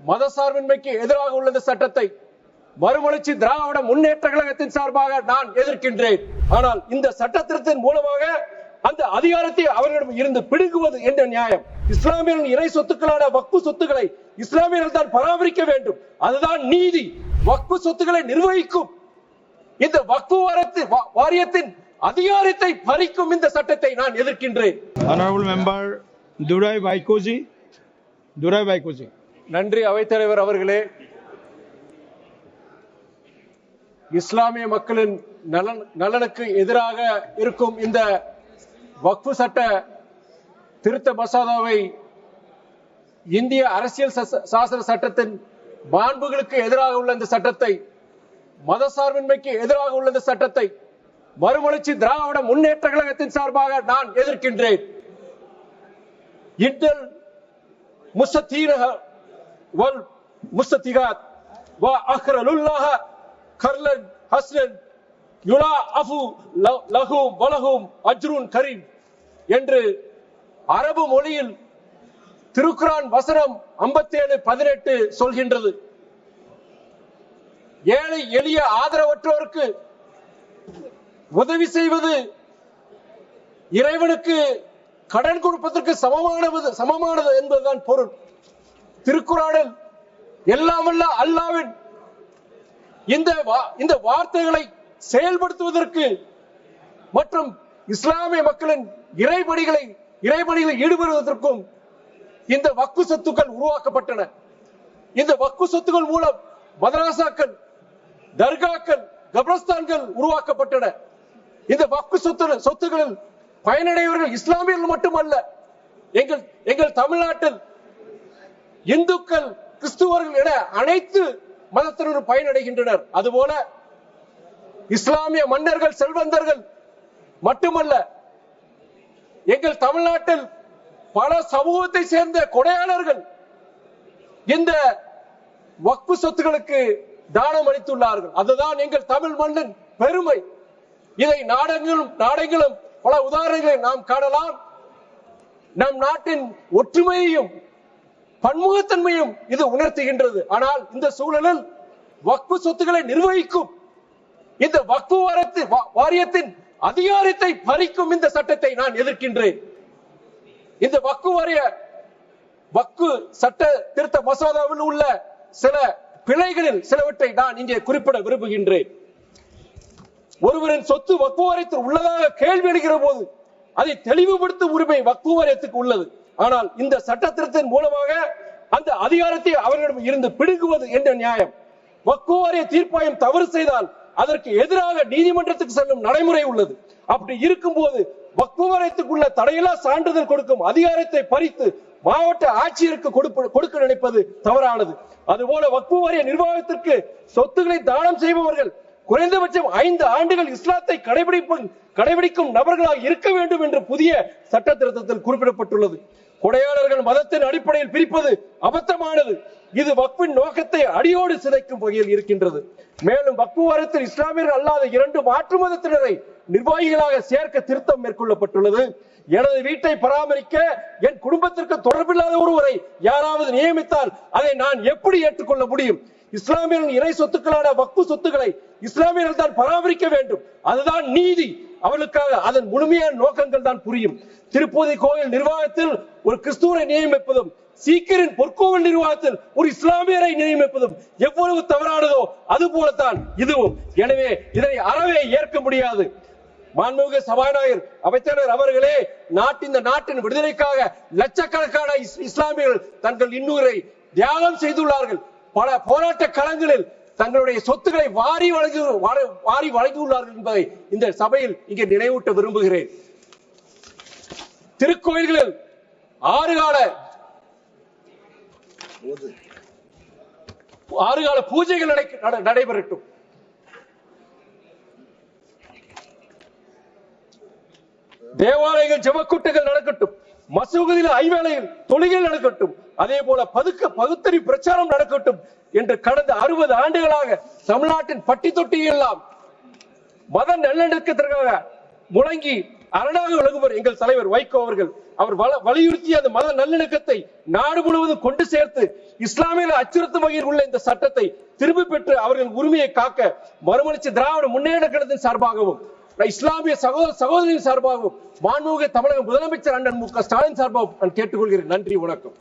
மதசார்பின்மைக்கு எதிராக உள்ள இந்த சட்டத்தை மறுமலர்ச்சி திராவிட முன்னேற்ற கழகத்தின் சார்பாக நான் எதிர்க்கின்றேன். ஆனால் இந்த சட்டத்திட்டத்தின் மூலமாக அந்த அதிகாரத்தை அவர்களிடம் இருந்து பிடுங்குவது என்ற நியாயம். இஸ்லாமியர்களின் இறை சொத்துக்களான வக்ஃபு சொத்துக்களை இஸ்லாமியர்கள் தான் பராமரிக்க வேண்டும். அதுதான் நீதி. வக்ஃபு சொத்துக்களை நிர்வகிக்கும் இந்த வக்ஃபு வாரியத்தின் அதிகாரத்தை பறிக்கும் இந்த சட்டத்தை நான் எதிர்க்கின்றேன். Honorable member Durai Baikoji. நன்றி அவைத்தலைவர் அவர்களே. இஸ்லாமிய மக்களின் நலனுக்கு எதிராக இருக்கும் இந்த வக்ஃபு சட்ட திருத்த மசோதாவை இந்திய அரசியல் சாசன சட்டத்தின் மாண்புகளுக்கு எதிராக உள்ள இந்த சட்டத்தை, மதசார்பின்மைக்கு எதிராக உள்ள இந்த சட்டத்தை மறுமலர்ச்சி திராவிட முன்னேற்ற கழகத்தின் சார்பாக நான் எதிர்க்கின்றேன். இன்டல் முஸ்ததீரஹ வல் முஸ்ததிகாத் வ அக்ரலுல்லாஹ கர்லன் ஹஸ்னன் யுலா அஃபு லஹும் வலஹும் அஜ்ருன் கரீம் என்று அரபு மொழியில் திருக்குரான் வசனம் 57:18 சொல்கின்றது. ஏழை எளிய ஆதரவற்றோருக்கு உதவி செய்வது இறைவனுக்கு கடன் கொடுப்பதற்கு சமமானது என்பதுதான் பொருள். திருக்குரானில் எல்லாம் வல்ல அல்லாஹ்வின் இந்த வார்த்தைகளை செயல்படுத்துவதற்கு மற்றும் இஸ்லாமிய மக்களின் இறைபணிகளில் ஈடுபடுவதற்கும் இந்த வக்ஃபு சொத்துக்கள் உருவாக்கப்பட்டன. இந்த வக்ஃபு சொத்துக்கள் மூலம் மதரசாக்கள், தர்காக்கள், கப்ரஸ்தான்கள் உருவாக்கப்பட்டன. இந்த வக்ஃபு சொத்துக்களில் பயனடைவர்கள் இஸ்லாமியர்கள் மட்டுமல்ல, எங்கள் தமிழ்நாட்டில் இந்துக்கள், கிறிஸ்துவர்கள் என அனைத்து மதத்தினரும் பயனடைகின்றனர். அதுபோல இஸ்லாமிய மன்னர்கள், செல்வந்தர்கள் மட்டுமல்ல, எங்கள் தமிழ்நாட்டில் பல சமூகத்தை சேர்ந்த கொடையாளர்கள் இந்த வக்ஃபு சொத்துக்களுக்கு தானம் அளித்துள்ளார்கள். அதுதான் எங்கள் தமிழ் மண்ணின் பெருமை. இதை நாடெங்கிலும் பல உதாரணங்களை நாம் காணலாம். நம் நாட்டின் ஒற்றுமையையும் பன்முகத்தன்மையும் இது உணர்த்துகின்றது. ஆனால் இந்த சூழலில் வக்ஃபு சொத்துக்களை நிர்வகிக்கும் இந்த வக்ஃபு வாரியத்தின் அதிகாரத்தை பறிக்கும் இந்த சட்டத்தை நான் எதிர்க்கின்றேன். இந்த வக்ஃபு சட்ட திருத்த மசோதாவில் உள்ள சில பிழைகளில் சிலவற்றை நான் இங்கே குறிப்பிட விரும்புகின்றேன். ஒருவரின் சொத்து வக்ஃபு வாரியத்தில் உள்ளதாக கேள்வி எழுகிற போது அதை தெளிவுபடுத்தும் உரிமை வக்ஃபு வாரியத்துக்கு உள்ளது. ஆனால் இந்த சட்ட திருத்தத்தின் மூலமாக அந்த அதிகாரத்தை அவர்களிடம் இருந்து பிடுங்குவது என்ற நியாயம். வக்ஃபு வாரிய தீர்ப்பாயம் தவறு செய்தால் அதற்கு எதிராக நீதிமன்றத்துக்கு செல்லும் நடைமுறை உள்ளது. அப்படி இருக்கும் போது வக்ஃபு வாரியத்துக்குள்ள தடையில்லா சான்றிதழ் கொடுக்கும் அதிகாரத்தை பறித்து மாவட்ட ஆட்சியருக்கு கொடுக்க நினைப்பது தவறானது. அதுபோல வக்ஃபு வாரிய நிர்வாகத்திற்கு சொத்துக்களை தானம் செய்பவர்கள் குறைந்தபட்சம் 5 ஆண்டுகள் இஸ்லாத்தை கடைபிடிக்கும் நபர்களாக இருக்க வேண்டும் என்று புதிய சட்ட திருத்தத்தில் குறிப்பிடப்பட்டுள்ளது. கொடையாளர்கள் மதத்தின் அடிப்படையில் பிரிப்பது அபத்தமானது. இது வக்ஃபின் நோக்கத்தை அடியோடு சிதைக்கும் வகையில் இருக்கின்றது. மேலும் வக்ஃபு வாரியத்தில் இஸ்லாமியர்கள் அல்லாத 2 மாற்று மதத்தினரை நிர்வாகிகளாக சேர்க்க திருத்தம் மேற்கொள்ளப்பட்டுள்ளது. எனது வீட்டை பராமரிக்க என் குடும்பத்திற்கு தொடர்பில்லாத ஒருவரை யாராவது நியமித்தால் அதை நான் எப்படி ஏற்றுக்கொள்ள முடியும்? இஸ்லாமியர்களின் இறை சொத்துக்களான வக்ஃபு சொத்துக்களை இஸ்லாமியர்கள் தான் பராமரிக்க வேண்டும். அதுதான் நீதி. அவர்களுக்காக அதன் முழுமையான நோக்கங்கள் தான் புரியும். திருப்பதி கோயில் நிர்வாகத்தில் ஒரு கிறிஸ்துவரை நியமிப்பதும், சீக்கியரின் பொற்கோவில் நிர்வாகத்தில் ஒரு இஸ்லாமியரை நியமிப்பதும் எவ்வளவு தவறானதோ அது போலத்தான் இதுவும். எனவே இதனை அறவே ஏற்க முடியாது. மாண்புமிகு சபாநாயகர் அவைத்தலைவர் அவர்களே, இந்த நாட்டின் விடுதலைக்காக லட்சக்கணக்கான இஸ்லாமியர்கள் தங்கள் இன்னுயிரை தியாகம் செய்துள்ளார்கள். பல போராட்ட களங்களில் தங்களுடைய சொத்துக்களை வாரி வழங்கியுள்ளார்கள் என்பதை இந்த சபையில் இங்கே நினைவூட்ட விரும்புகிறேன். திருக்கோயில்களில் 6 கால பூஜைகள் நடைபெறட்டும். தேவாலயங்கள் ஜெபக்கூட்டங்கள் நடக்கட்டும். மசூதியில் 5 வேளையில் தொழுகைகள் நடக்கட்டும். அதே போல பகுத்தறி பிரச்சாரம் நடக்கட்டும் என்று கடந்த 60 ஆண்டுகளாக தமிழ்நாட்டின் பட்டி தொட்டி எல்லாம் மத நல்லிணக்கத்திற்காக முழங்கி அரணாக விளங்குவர் எங்கள் தலைவர் வைகோ அவர்கள். அவர் வலியுறுத்திய அந்த மத நல்லிணக்கத்தை நாடு முழுவதும் கொண்டு சேர்த்து இஸ்லாமிய அச்சுறுத்தும் வகையில் உள்ள இந்த சட்டத்தை திரும்பி பெற்று அவர்கள் உரிமையை காக்க மறுமலர்ச்சி திராவிட முன்னேற்ற கழகத்தின் சார்பாகவும் இஸ்லாமிய சகோதரின் சார்பாகவும் மாண்புமிகு தமிழக முதலமைச்சர் அண்ணன் மு க ஸ்டாலின் சார்பாகவும் நான் கேட்டுக்கொள்கிறேன். நன்றி, வணக்கம்.